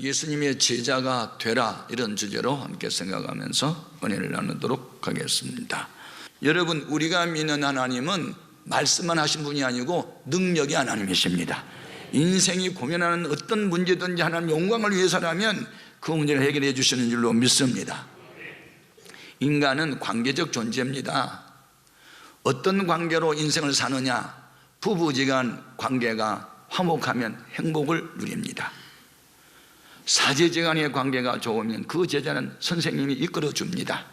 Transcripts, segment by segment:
예수님의 제자가 되라, 이런 주제로 함께 생각하면서 은혜를 나누도록 하겠습니다. 여러분, 우리가 믿는 하나님은 말씀만 하신 분이 아니고 능력의 하나님이십니다. 인생이 고민하는 어떤 문제든지 하나님 영광을 위해서라면 그 문제를 해결해 주시는 줄로 믿습니다. 인간은 관계적 존재입니다. 어떤 관계로 인생을 사느냐, 부부지간 관계가 화목하면 행복을 누립니다. 사제지간의 관계가 좋으면 그 제자는 선생님이 이끌어 줍니다.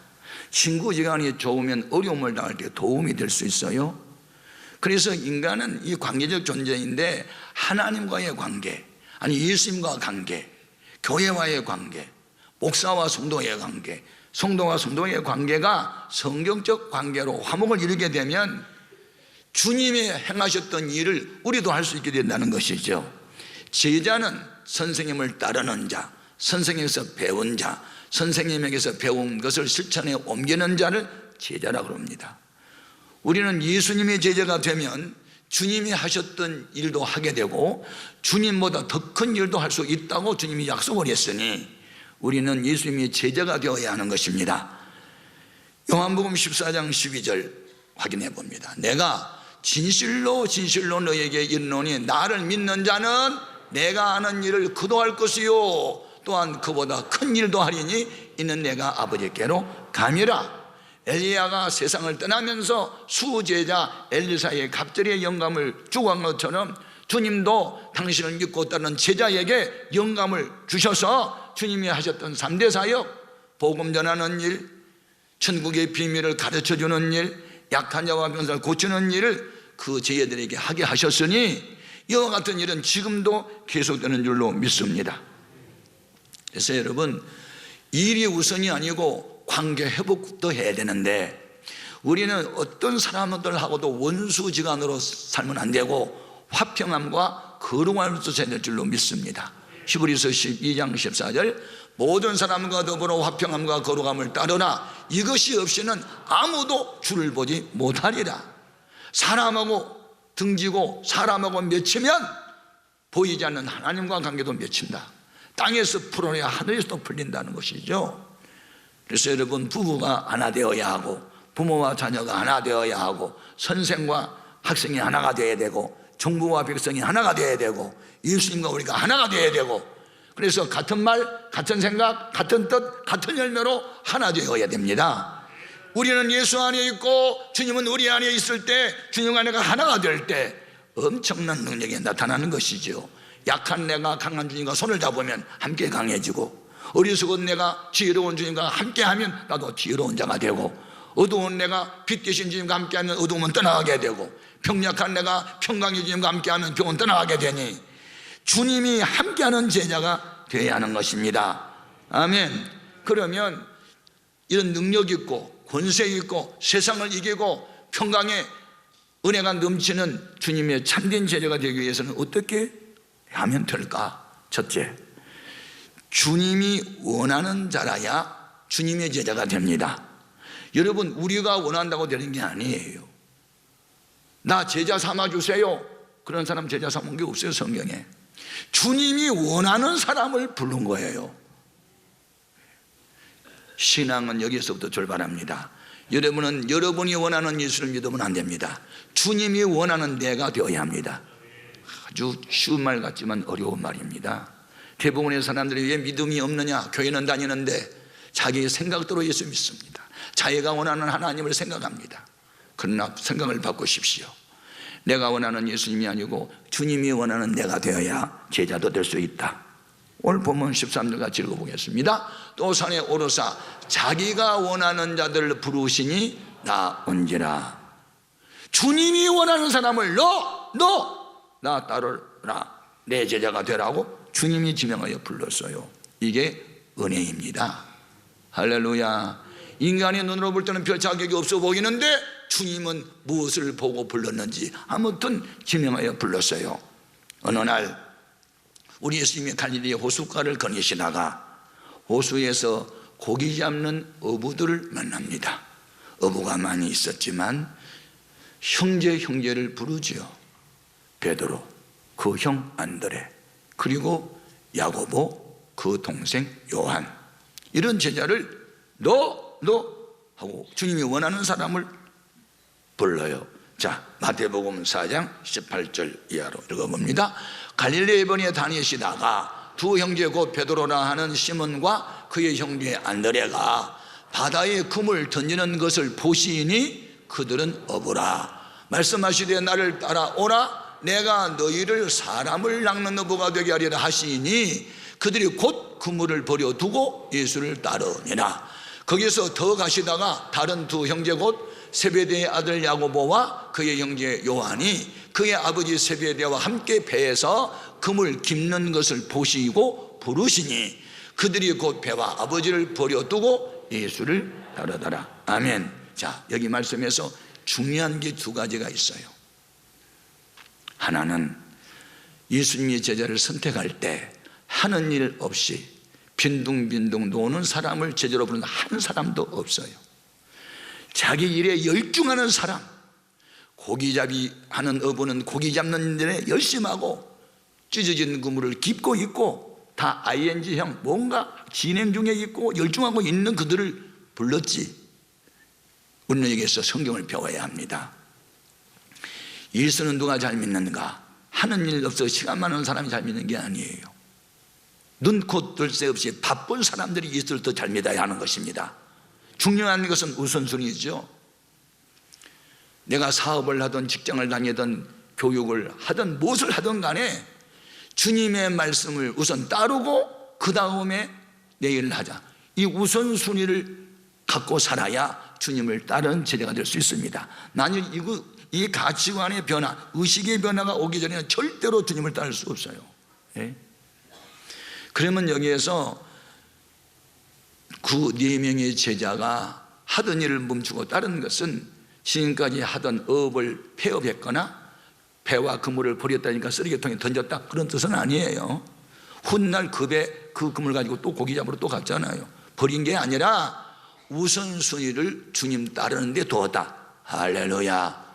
친구지간이 좋으면 어려움을 당할 때 도움이 될 수 있어요. 그래서 인간은 이 관계적 존재인데, 하나님과의 관계, 아니 예수님과 관계, 교회와의 관계, 목사와 성도의 관계, 성도와 성도의 관계가 성경적 관계로 화목을 이루게 되면 주님이 행하셨던 일을 우리도 할 수 있게 된다는 것이죠. 제자는 선생님을 따르는 자, 선생님에게서 배운 자, 선생님에게서 배운 것을 실천에 옮기는 자를 제자라고 합니다. 우리는 예수님의 제자가 되면 주님이 하셨던 일도 하게 되고 주님보다 더 큰 일도 할 수 있다고 주님이 약속을 했으니 우리는 예수님의 제자가 되어야 하는 것입니다. 요한복음 14장 12절 확인해 봅니다. 내가 진실로 진실로 너에게 이르노니 나를 믿는 자는 내가 하는 일을 그도 할 것이요 또한 그보다 큰 일도 하리니 이는 내가 아버지께로 감이라. 엘리야가 세상을 떠나면서 수제자 엘리사의 갑절의 영감을 주고 한 것처럼 주님도 당신을 믿고 따르는 제자에게 영감을 주셔서 주님이 하셨던 3대 사역, 복음 전하는 일, 천국의 비밀을 가르쳐주는 일, 약한 자와 병사를 고치는 일을 그 제자들에게 하게 하셨으니 이와 같은 일은 지금도 계속되는 줄로 믿습니다. 그래서 여러분, 일이 우선이 아니고 관계 회복도 해야 되는데 우리는 어떤 사람들하고도 원수지간으로 살면 안 되고 화평함과 거룩함을 쫓아야 될 줄로 믿습니다. 히브리서 12장 14절 모든 사람과 더불어 화평함과 거룩함을 따르라. 이것이 없이는 아무도 주를 보지 못하리라. 사람하고 등지고 사람하고 맺히면 보이지 않는 하나님과 관계도 맺힌다. 땅에서 풀어내야 하늘에서도 풀린다는 것이죠. 그래서 여러분, 부부가 하나 되어야 하고 부모와 자녀가 하나 되어야 하고 선생과 학생이 하나가 되어야 되고 정부와 백성이 하나가 되어야 되고 예수님과 우리가 하나가 되어야 되고, 그래서 같은 말, 같은 생각, 같은 뜻, 같은 열매로 하나 되어야 됩니다. 우리는 예수 안에 있고 주님은 우리 안에 있을 때, 주님 안에가 하나가 될 때 엄청난 능력이 나타나는 것이죠. 약한 내가 강한 주님과 손을 잡으면 함께 강해지고, 어리석은 내가 지혜로운 주님과 함께하면 나도 지혜로운 자가 되고, 어두운 내가 빛 되신 주님과 함께하면 어두움은 떠나가게 되고, 병약한 내가 평강의 주님과 함께하면 병은 떠나가게 되니 주님이 함께하는 제자가 되어야 하는 것입니다. 아멘. 그러면 이런 능력 있고 권세 있고 세상을 이기고 평강의 은혜가 넘치는 주님의 참된 제자가 되기 위해서는 어떻게 하면 될까? 첫째, 주님이 원하는 자라야 주님의 제자가 됩니다. 여러분, 우리가 원한다고 되는 게 아니에요. 나 제자 삼아주세요, 그런 사람 제자 삼은 게 없어요. 성경에 주님이 원하는 사람을 부른 거예요. 신앙은 여기서부터 출발합니다. 여러분은 여러분이 원하는 예수를 믿으면 안 됩니다. 주님이 원하는 내가 되어야 합니다. 아주 쉬운 말 같지만 어려운 말입니다. 대부분의 사람들이 왜 믿음이 없느냐, 교회는 다니는데 자기의 생각대로 예수 믿습니다. 자기가 원하는 하나님을 생각합니다. 그러나 생각을 바꾸십시오. 내가 원하는 예수님이 아니고 주님이 원하는 내가 되어야 제자도 될 수 있다. 오늘 본문 13절 같이 읽어보겠습니다. 또 산에 오르사 자기가 원하는 자들을 부르시니 나온지라. 주님이 원하는 사람을 나 따르라, 내 제자가 되라고 주님이 지명하여 불렀어요. 이게 은혜입니다. 할렐루야. 인간의 눈으로 볼 때는 별 자격이 없어 보이는데 주님은 무엇을 보고 불렀는지 아무튼 지명하여 불렀어요. 어느 날 우리 예수님이 갈릴리 호숫가를 거니시다가 호수에서 고기 잡는 어부들을 만납니다. 어부가 많이 있었지만 형제를 부르지요. 베드로, 그 형 안드레, 그리고 야고보, 그 동생 요한. 이런 제자를 너 하고 주님이 원하는 사람을 불러요. 자, 마태복음 4장 18절 이하로 읽어봅니다. 갈릴리 번에 다니시다가 두 형제 곧 베드로라 하는 시몬과 그의 형제 안드레가 바다에 금을 던지는 것을 보시니 그들은 어부라. 말씀하시되 나를 따라오라. 내가 너희를 사람을 낚는 어부가 되게 하리라 하시니 그들이 곧 그물을 버려두고 예수를 따르니라. 거기서 더 가시다가 다른 두 형제 곧 세베대의 아들 야고보와 그의 형제 요한이 그의 아버지 세베대와 함께 배에서 금을 깁는 것을 보시고 부르시니 그들이 곧 배와 아버지를 버려두고 예수를 따르더라. 아멘. 자, 여기 말씀에서 중요한 게 두 가지가 있어요. 하나는 예수님이 제자를 선택할 때 하는 일 없이 빈둥빈둥 노는 사람을 제자로 부르는 한 사람도 없어요. 자기 일에 열중하는 사람, 고기잡이 하는 어부는 고기 잡는 일에 열심하고 찢어진 그물을 깁고 있고 다 ING형 뭔가 진행 중에 있고 열중하고 있는 그들을 불렀지. 우리는 여기서 성경을 배워야 합니다. 예수는 누가 잘 믿는가? 하는 일 없어 시간 많은 사람이 잘 믿는 게 아니에요. 눈코 뜰 새 없이 바쁜 사람들이 예수를 더 잘 믿어야 하는 것입니다. 중요한 것은 우선순위죠. 내가 사업을 하든 직장을 다니든 교육을 하든 무엇을 하든 간에 주님의 말씀을 우선 따르고 그 다음에 내 일을 하자. 이 우선순위를 갖고 살아야 주님을 따르는 제자가 될 수 있습니다. 나는 이 가치관의 변화, 의식의 변화가 오기 전에는 절대로 주님을 따를 수 없어요. 예? 그러면 여기에서 그 4명의 제자가 하던 일을 멈추고 다른 것은 지금까지 하던 업을 폐업했거나 배와 그물을 버렸다니까 쓰레기통에 던졌다 그런 뜻은 아니에요. 훗날 그 배 그 그물 가지고 또 고기 잡으러 또 갔잖아요. 버린 게 아니라 우선순위를 주님 따르는 데 두었다. 할렐루야.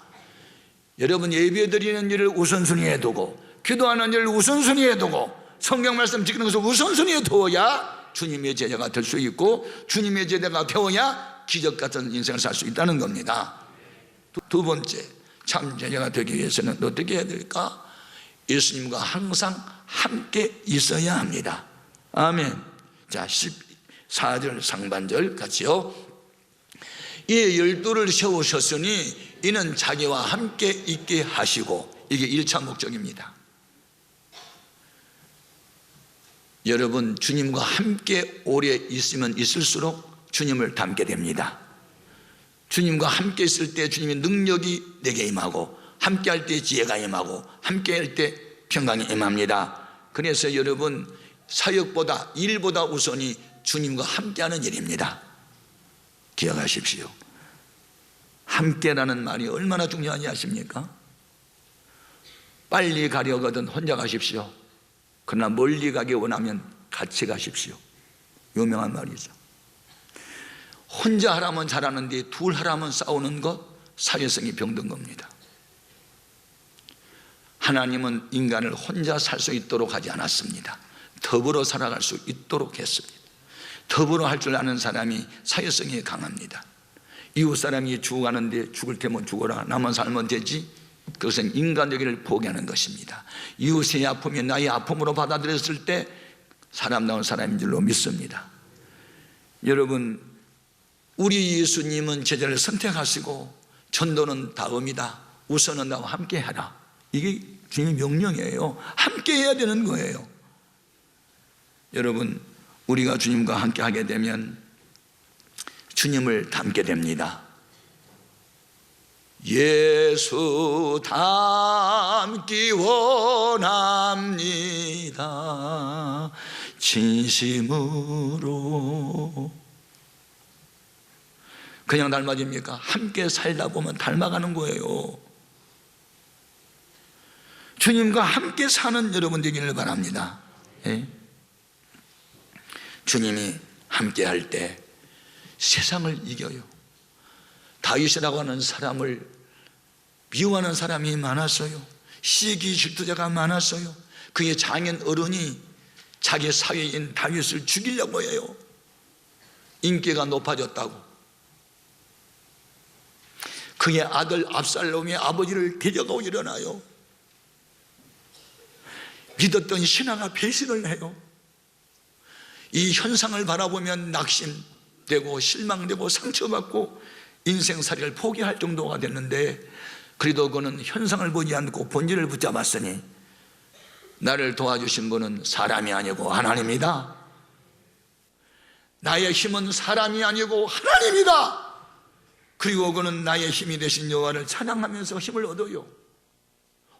여러분, 예배 드리는 일을 우선순위에 두고 기도하는 일을 우선순위에 두고 성경 말씀 지키는 것을 우선순위에 두어야 주님의 제자가 될 수 있고 주님의 제자가 되어야 기적 같은 인생을 살 수 있다는 겁니다. 두 번째, 참 제자가 되기 위해서는 어떻게 해야 될까? 예수님과 항상 함께 있어야 합니다. 아멘. 자, 14절 상반절 같이요. 이 12를 세우셨으니 이는 자기와 함께 있게 하시고, 이게 1차 목적입니다. 여러분, 주님과 함께 오래 있으면 있을수록 주님을 닮게 됩니다. 주님과 함께 있을 때 주님의 능력이 내게 임하고, 함께 할 때 지혜가 임하고, 함께 할 때 평강이 임합니다. 그래서 여러분, 사역보다 일보다 우선이 주님과 함께하는 일입니다. 기억하십시오. 함께라는 말이 얼마나 중요한지 아십니까? 빨리 가려거든 혼자 가십시오. 그러나 멀리 가기 원하면 같이 가십시오. 유명한 말이죠. 혼자 하라면 잘하는데 둘 하라면 싸우는 것, 사회성이 병든 겁니다. 하나님은 인간을 혼자 살 수 있도록 하지 않았습니다. 더불어 살아갈 수 있도록 했습니다. 더불어 할 줄 아는 사람이 사회성이 강합니다. 이웃 사람이 죽어가는데 죽을 테면 죽어라, 나만 살면 되지, 그것은 인간적인을 포기하는 것입니다. 이웃의 아픔이 나의 아픔으로 받아들였을 때 사람다운 사람인 줄로 믿습니다. 여러분, 우리 예수님은 제자를 선택하시고 전도는 다음이다, 우선은 나와 함께 하라, 이게 주님의 명령이에요. 함께 해야 되는 거예요. 여러분, 우리가 주님과 함께 하게 되면 주님을 닮게 됩니다. 예수 닮기 원합니다, 진심으로. 그냥 닮아집니까? 함께 살다 보면 닮아가는 거예요. 주님과 함께 사는 여러분 되기를 바랍니다. 예? 주님이 함께 할 때 세상을 이겨요. 다윗이라고 하는 사람을 미워하는 사람이 많았어요. 시기 질투자가 많았어요. 그의 장인 어른이 자기 사위인 다윗을 죽이려고 해요. 인기가 높아졌다고. 그의 아들 압살롬이 아버지를 데려가고 일어나요. 믿었던 신하가 배신을 해요. 이 현상을 바라보면 낙심되고 실망되고 상처받고 인생살이를 포기할 정도가 됐는데, 그래도 그는 현상을 보지 않고 본질을 붙잡았으니 나를 도와주신 분은 사람이 아니고 하나님이다. 나의 힘은 사람이 아니고 하나님이다. 그리고 그는 나의 힘이 되신 여호와를 찬양하면서 힘을 얻어요.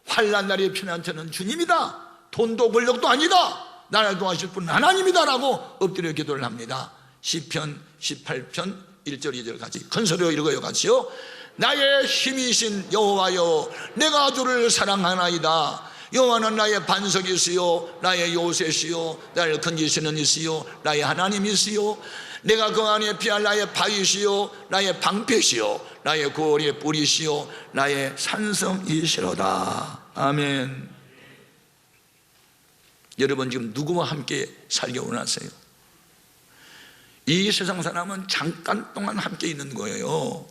환난 날의 피난처는 주님이다. 돈도 권력도 아니다. 나를 도와주실 분은 하나님이다라고 엎드려 기도를 합니다. 시편 18편 1절 2절 같이 큰 소리로 읽어요. 같이요. 나의 힘이신 여호와여, 내가 주를 사랑하나이다. 여호와는 나의 반석이시요 나의 요새시요 나를 건지시는 이시요 나의 하나님이시요, 내가 그 안에 피할 나의 바위시요 나의 방패시요 나의 구원의 뿌리시요 나의 산성이시로다. 아멘. 여러분, 지금 누구와 함께 살기 원하세요? 이 세상 사람은 잠깐 동안 함께 있는 거예요.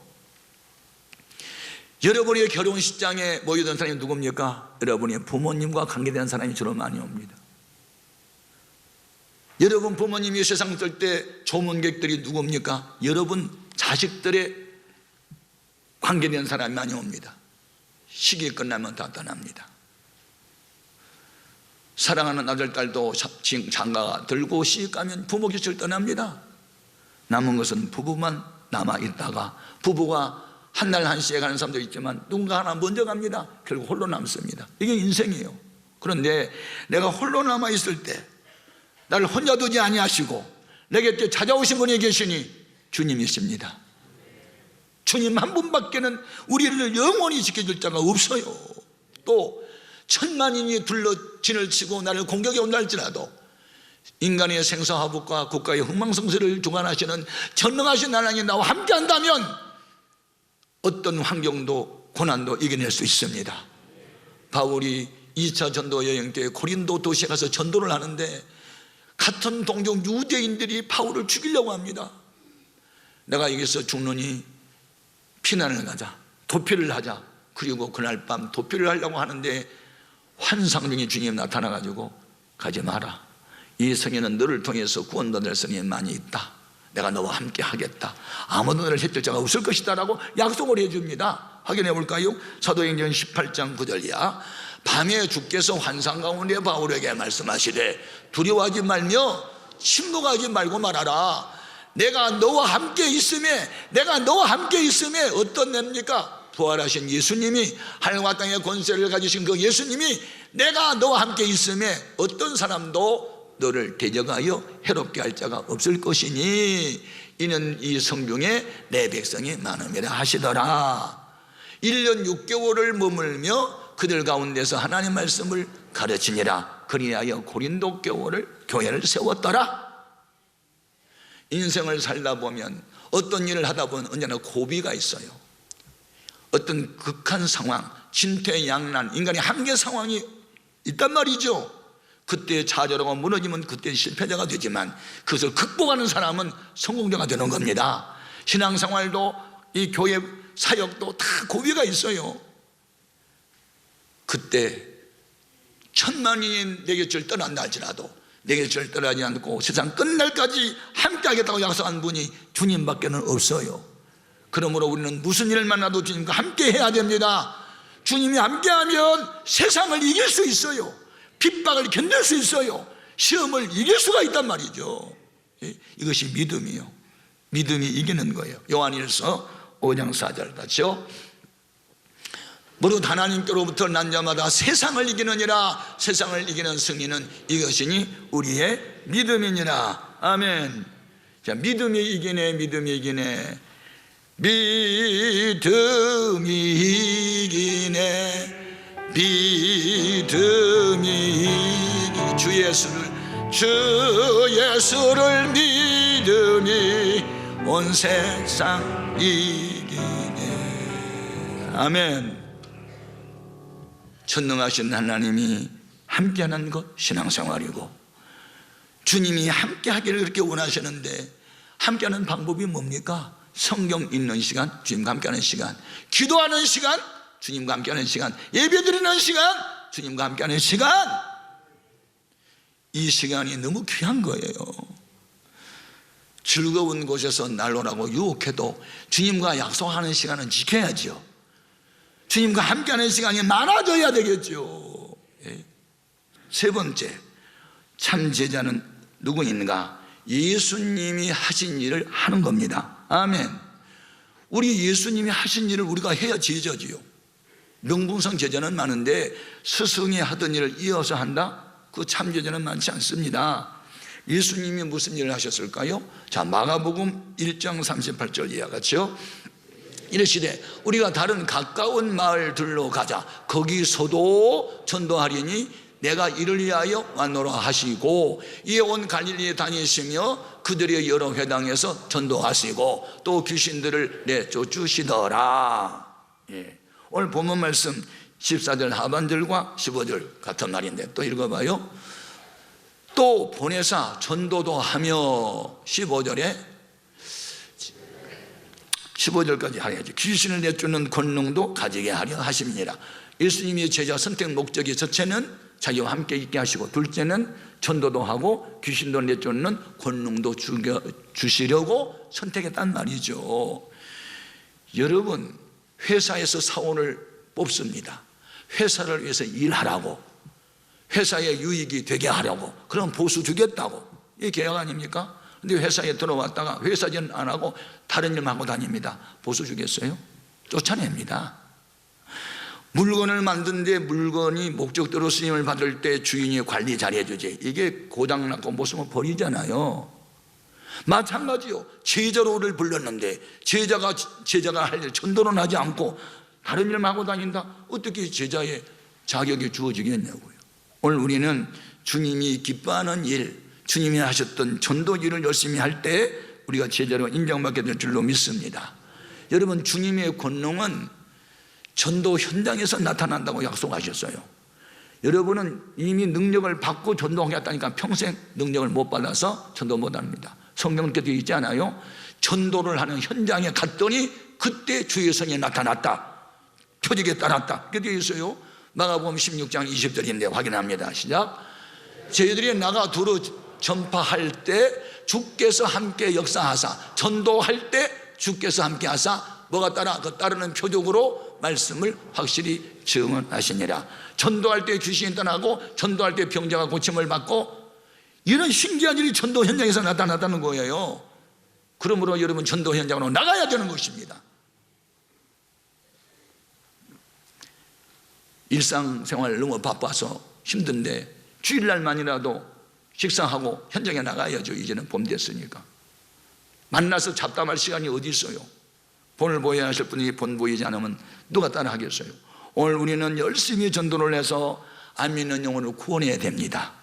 여러분의 결혼식장에 모이던 사람이 누굽니까? 여러분의 부모님과 관계된 사람이 주로 많이 옵니다. 여러분 부모님이 세상 쓸 때 조문객들이 누굽니까? 여러분 자식들의 관계된 사람이 많이 옵니다. 시기 끝나면 다 떠납니다. 사랑하는 아들, 딸도 장가가 들고 시집 가면 부모 곁을 떠납니다. 남은 것은 부부만 남아있다가, 부부가 한날 한시에 가는 사람도 있지만 누군가 하나 먼저 갑니다. 결국 홀로 남습니다. 이게 인생이에요. 그런데 내가 홀로 남아있을 때 나를 혼자 두지 아니하시고 내 곁에 찾아오신 분이 계시니 주님이십니다. 주님 한 분밖에는 우리를 영원히 지켜줄 자가 없어요. 또 천만인이 둘러 진을 치고 나를 공격해 온다 할지라도 인간의 생사화복과 국가의 흥망성쇠를 주관하시는 전능하신 하나님이 나와 함께한다면 어떤 환경도 고난도 이겨낼 수 있습니다. 바울이 2차 전도 여행 때 고린도 도시에 가서 전도를 하는데 같은 동족 유대인들이 바울을 죽이려고 합니다. 내가 여기서 죽느니 피난을 가자, 도피를 하자. 그리고 그날 밤 도피를 하려고 하는데 환상 중에 주님이 나타나가지고 가지 마라. 이 성에는 너를 통해서 구원받을 성이 많이 있다. 내가 너와 함께 하겠다. 아무도 너를 해칠 자가 없을 것이다 라고 약속을 해줍니다. 확인해 볼까요? 사도행전 18장 9절이야. 밤에 주께서 환상 가운데 바울에게 말씀하시되 두려워하지 말며 침묵하지 말고 말하라. 내가 너와 함께 있음에 어떤 냅니까? 부활하신 예수님이, 하늘과 땅의 권세를 가지신 그 예수님이 내가 너와 함께 있음에 어떤 사람도 너를 대적하여 해롭게 할 자가 없을 것이니 이는 이 성중에 내 백성이 많음이라 하시더라. 1년 6개월을 머물며 그들 가운데서 하나님 말씀을 가르치니라. 그리하여 고린도 교회를 세웠더라. 인생을 살다 보면 어떤 일을 하다 보면 언제나 고비가 있어요. 어떤 극한 상황, 진퇴양난, 인간의 한계 상황이 있단 말이죠. 그때 좌절하고 무너지면 그때 실패자가 되지만 그것을 극복하는 사람은 성공자가 되는 겁니다. 신앙생활도 이 교회 사역도 다 고비가 있어요. 그때 천만인이 내 곁을 떠난다 할지라도 내 곁을 떠나지 않고 세상 끝날까지 함께 하겠다고 약속한 분이 주님밖에는 없어요. 그러므로 우리는 무슨 일을 만나도 주님과 함께 해야 됩니다. 주님이 함께하면 세상을 이길 수 있어요. 핍박을 견딜 수 있어요. 시험을 이길 수가 있단 말이죠. 이것이 믿음이요. 믿음이 이기는 거예요. 요한일서 5장 4절 같죠? 무릇 하나님께로부터 난 자마다 세상을 이기느니라. 세상을 이기는 승리는 이것이니 우리의 믿음이니라. 아멘. 자, 믿음이 이기네. 믿음이 이기네. 주 예수를 믿으니 온 세상 이기네. 아멘. 전능하신 하나님이 함께하는 것 신앙생활이고, 주님이 함께 하기를 그렇게 원하셨는데 함께하는 방법이 뭡니까? 성경 읽는 시간, 주님과 함께하는 시간, 기도하는 시간, 주님과 함께하는 시간, 예배드리는 시간, 주님과 함께하는 시간. 이 시간이 너무 귀한 거예요. 즐거운 곳에서 난로라고 유혹해도 주님과 약속하는 시간은 지켜야죠. 주님과 함께하는 시간이 많아져야 되겠죠. 세 번째, 참 제자는 누구인가? 예수님이 하신 일을 하는 겁니다. 아멘. 우리 예수님이 하신 일을 우리가 해야 제자지요. 명분상 제자는 많은데 스승이 하던 일을 이어서 한다? 그 참 제자는 많지 않습니다. 예수님이 무슨 일을 하셨을까요? 자, 마가복음 1장 38절 이하 같이요. 이르시되 우리가 다른 가까운 마을들로 가자. 거기서도 전도하리니 내가 이를 위하여 왔노라 하시고, 이에 온 갈릴리에 다니시며 그들의 여러 회당에서 전도하시고 또 귀신들을 내쫓으시더라. 오늘 본문 말씀 14절 하반절과 15절 같은 말인데 또 읽어봐요. 또 보내사 전도도 하며 15절까지 하야지. 귀신을 내쫓는 권능도 가지게 하려 하십니다. 예수님의 제자 선택 목적이 첫째는 자기와 함께 있게 하시고, 둘째는 전도도 하고 귀신도 내쫓는 권능도 주시려고 선택했단 말이죠. 여러분, 회사에서 사원을 뽑습니다. 회사를 위해서 일하라고, 회사의 유익이 되게 하려고, 그럼 보수 주겠다고. 이게 계약 아닙니까? 근데 회사에 들어왔다가 회사 일 안 하고 다른 일만 하고 다닙니다. 보수 주겠어요? 쫓아냅니다. 물건을 만드는데 물건이 목적대로 쓰임을 받을 때 주인이 관리 잘해주지, 이게 고장났고 못 쓰면 버리잖아요. 마찬가지요. 제자로를 불렀는데 제자가 할 일 전도는 하지 않고 다른 일만 하고 다닌다? 어떻게 제자의 자격이 주어지겠냐고요. 오늘 우리는 주님이 기뻐하는 일, 주님이 하셨던 전도 일을 열심히 할 때 우리가 제자로 인정받게 될 줄로 믿습니다. 여러분, 주님의 권능은 전도 현장에서 나타난다고 약속하셨어요. 여러분은 이미 능력을 받고 전도하겠다니까 평생 능력을 못 받아서 전도 못 합니다. 성경에 되어 있지 않아요? 전도를 하는 현장에 갔더니 그때 주의 성이 나타났다, 표적에 따랐다, 그렇게 되어 있어요. 마가복음 16장 20절인데 확인합니다. 시작. 저희들이 나가 두루 전파할 때 주께서 함께 역사하사, 전도할 때 주께서 함께 하사, 뭐가 따라? 그 따르는 표적으로 말씀을 확실히 증언하시니라. 전도할 때 귀신이 떠나고, 전도할 때 병자가 고침을 받고, 이런 신기한 일이 전도 현장에서 나타났다는 거예요. 그러므로 여러분, 전도 현장으로 나가야 되는 것입니다. 일상생활 너무 바빠서 힘든데 주일날만이라도 식사하고 현장에 나가야죠. 이제는 봄 됐으니까. 만나서 잡담할 시간이 어디 있어요? 본을 보여야 하실 분이 본 보이지 않으면 누가 따라 하겠어요? 오늘 우리는 열심히 전도를 해서 안 믿는 영혼을 구원해야 됩니다.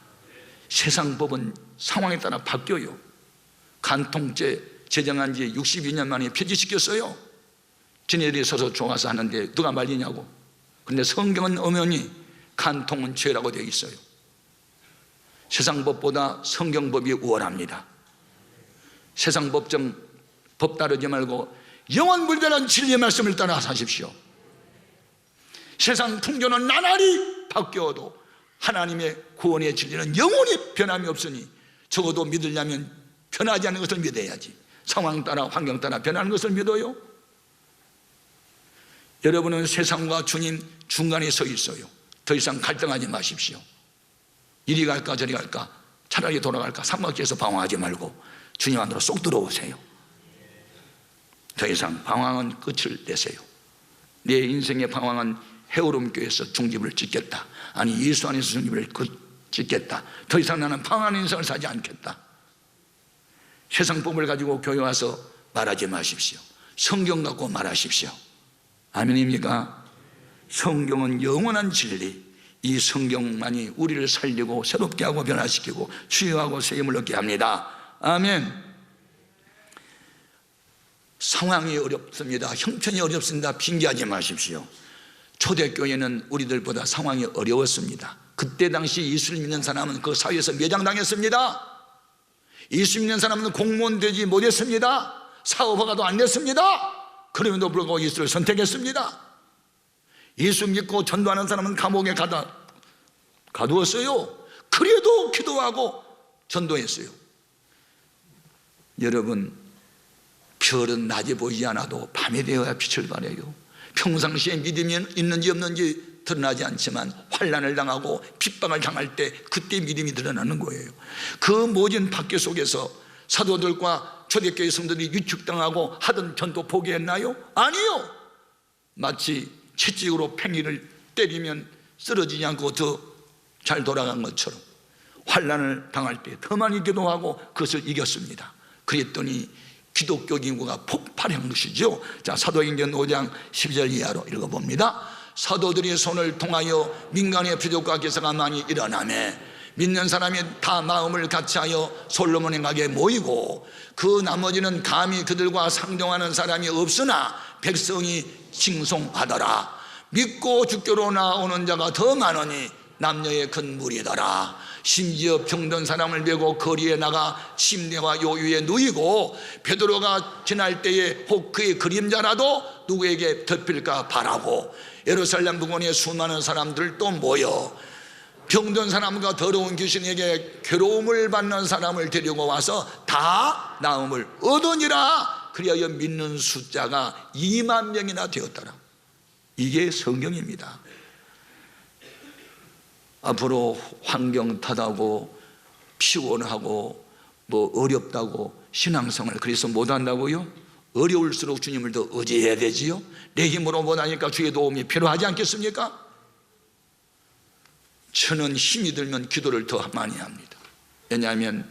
세상 법은 상황에 따라 바뀌어요. 간통죄 제정한 지 62년 만에 폐지시켰어요. 지네들이 서서 좋아서 하는데 누가 말리냐고. 그런데 성경은 엄연히 간통은 죄라고 되어 있어요. 세상 법보다 성경법이 우월합니다. 세상 법 따르지 말고 영원불변한 진리의 말씀을 따라 사십시오. 세상 풍조는 나날이 바뀌어도 하나님의 구원의 진리는 영원히 변함이 없으니 적어도 믿으려면 변하지 않는 것을 믿어야지. 상황 따라 환경 따라 변하는 것을 믿어요? 여러분은 세상과 주님 중간에 서 있어요. 더 이상 갈등하지 마십시오. 이리 갈까 저리 갈까, 차라리 돌아갈까 삼각지에서 방황하지 말고 주님 안으로 쏙 들어오세요. 더 이상 방황은 끝을 내세요. 내 인생의 방황은 헤어름교에서 중집을 짓겠다, 아니 예수 안에서 중집을 짓겠다, 더 이상 나는 방황하는 인생을 살지 않겠다. 세상법을 가지고 교회 와서 말하지 마십시오. 성경 갖고 말하십시오. 아멘입니까? 성경은 영원한 진리, 이 성경만이 우리를 살리고 새롭게 하고 변화시키고 치유하고 세임을 얻게 합니다. 아멘. 상황이 어렵습니다. 형편이 어렵습니다. 핑계하지 마십시오. 초대교회는 우리들보다 상황이 어려웠습니다. 그때 당시 예수를 믿는 사람은 그 사회에서 매장당했습니다. 20년 사람은 공무원 되지 못했습니다. 사업허가도 안 냈습니다. 그럼에도 불구하고 예수를 선택했습니다. 예수 믿고 전도하는 사람은 감옥에 가두었어요. 그래도 기도하고 전도했어요. 여러분, 별은 낮에 보이지 않아도 밤이 되어야 빛을 발해요. 평상시에 믿음이 있는지 없는지 드러나지 않지만 환난을 당하고 핍박을 당할 때 그때 믿음이 드러나는 거예요. 그 모진 박해 속에서 사도들과 초대교회 성도들이 위축당하고 하던 전도 포기했나요? 아니요. 마치 채찍으로 팽이를 때리면 쓰러지지 않고 더 잘 돌아간 것처럼 환난을 당할 때 더 많이 기도하고 그것을 이겼습니다. 그랬더니 기독교 인구가 폭발한 것이죠. 자, 사도행전 5장 12절 이하로 읽어봅니다. 사도들이 손을 통하여 민간의 부족과 괴사가 많이 일어나매 믿는 사람이 다 마음을 같이하여 솔로몬의 각에 모이고 그 나머지는 감히 그들과 상종하는 사람이 없으나 백성이 칭송하더라. 믿고 주께로 나오는 자가 더 많으니 남녀의 큰 무리더라. 심지어 병든 사람을 메고 거리에 나가 침례와 요유에 누이고 베드로가 지날 때에 혹 그의 그림자라도 누구에게 덮일까 바라고 예루살렘 부근에 수많은 사람들 또 모여 병든 사람과 더러운 귀신에게 괴로움을 받는 사람을 데리고 와서 다 나음을 얻으니라. 그리하여 믿는 숫자가 2만 명이나 되었더라. 이게 성경입니다. 앞으로 환경 탓하고 피곤하고 뭐 어렵다고 신앙생활을 그래서 못한다고요? 어려울수록 주님을 더 의지해야 되지요. 내 힘으로 못하니까 주의 도움이 필요하지 않겠습니까? 저는 힘이 들면 기도를 더 많이 합니다. 왜냐하면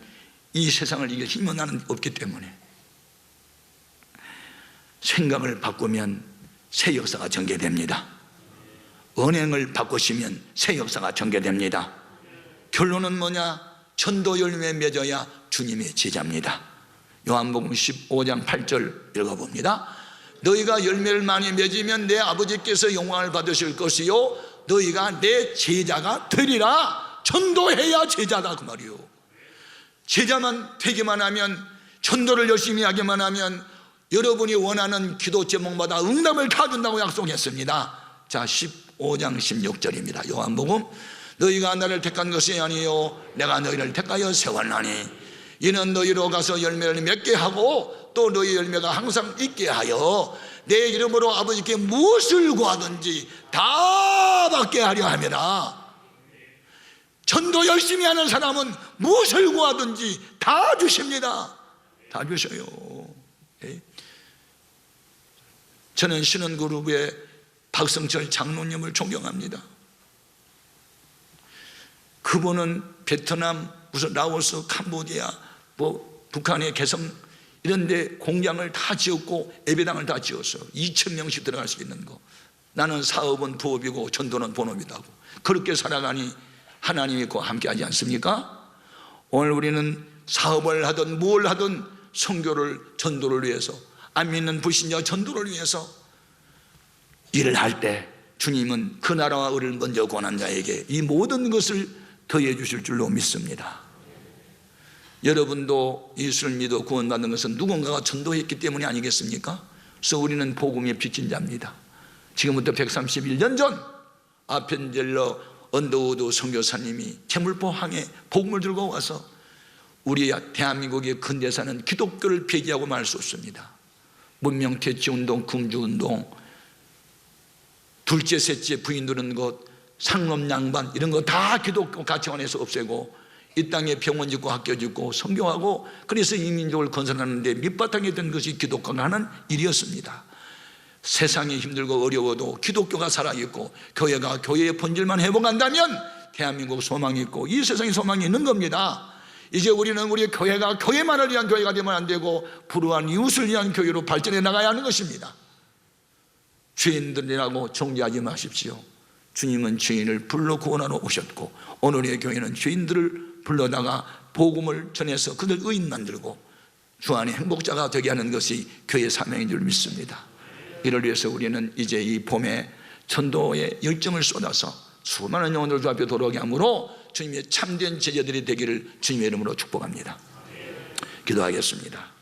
이 세상을 이길 힘은 나는 없기 때문에. 생각을 바꾸면 새 역사가 전개됩니다. 언행을 바꾸시면 새 역사가 전개됩니다. 결론은 뭐냐? 전도 열매 맺어야 주님의 제자입니다. 요한복음 15장 8절 읽어봅니다. 너희가 열매를 많이 맺으면 내 아버지께서 영광을 받으실 것이요 너희가 내 제자가 되리라. 전도해야 제자다 그 말이요. 제자만 되기만 하면, 전도를 열심히 하기만 하면 여러분이 원하는 기도 제목마다 응답을 다 준다고 약속했습니다. 자, 15장 16절입니다. 요한복음. 너희가 나를 택한 것이 아니요 내가 너희를 택하여 세웠나니 이는 너희로 가서 열매를 맺게 하고 또 너희 열매가 항상 있게 하여 내 이름으로 아버지께 무엇을 구하든지 다 받게 하려 함이라. 전도 열심히 하는 사람은 무엇을 구하든지 다 주십니다. 다 주셔요. 저는 신원그룹의 박성철 장로님을 존경합니다. 그분은 베트남, 무슨 라오스, 캄보디아, 뭐 북한의 개성 이런 데 공장을 다 지었고 예배당을 다 지었어요. 2,000명씩 들어갈 수 있는 거. 나는 사업은 부업이고 전도는 본업이다고. 그렇게 살아가니 하나님이 그와 함께하지 않습니까? 오늘 우리는 사업을 하든 뭘 하든 선교를, 전도를 위해서, 안 믿는 불신자 전도를 위해서 일을 할 때 주님은 그 나라와 의를 먼저 권한 자에게 이 모든 것을 더해 주실 줄로 믿습니다. 여러분도 예수를 믿어 구원받는 것은 누군가가 전도했기 때문이 아니겠습니까? 그래서 우리는 복음의 빚진 자입니다. 지금부터 131년 전 아펜젤러 언더우드 선교사님이 제물포항에 복음을 들고 와서 우리 대한민국의 근대사는 기독교를 폐지하고 말 수 없습니다. 문명퇴치운동, 금주운동, 둘째 셋째 부인 두는 것, 상놈양반 이런 거 다 기독교 가치관에서 없애고 이 땅에 병원 짓고 학교 짓고 선교하고 그래서 이 민족을 건설하는데 밑바탕에 든 것이 기독교가 하는 일이었습니다. 세상이 힘들고 어려워도 기독교가 살아있고 교회가 교회의 본질만 회복한다면 대한민국 소망이 있고 이 세상에 소망이 있는 겁니다. 이제 우리는 우리 교회가 교회만을 위한 교회가 되면 안 되고 불우한 이웃을 위한 교회로 발전해 나가야 하는 것입니다. 죄인들이라고 정죄하지 마십시오. 주님은 죄인을 불러 구원하러 오셨고 오늘의 교회는 죄인들을 불러다가 복음을 전해서 그들 의인 만들고 주 안에 행복자가 되게 하는 것이 교회의 사명인 줄 믿습니다. 이를 위해서 우리는 이제 이 봄에 전도의 열정을 쏟아서 수많은 영혼들 주 앞에 돌아오게 하므로 주님의 참된 제자들이 되기를 주님의 이름으로 축복합니다. 기도하겠습니다.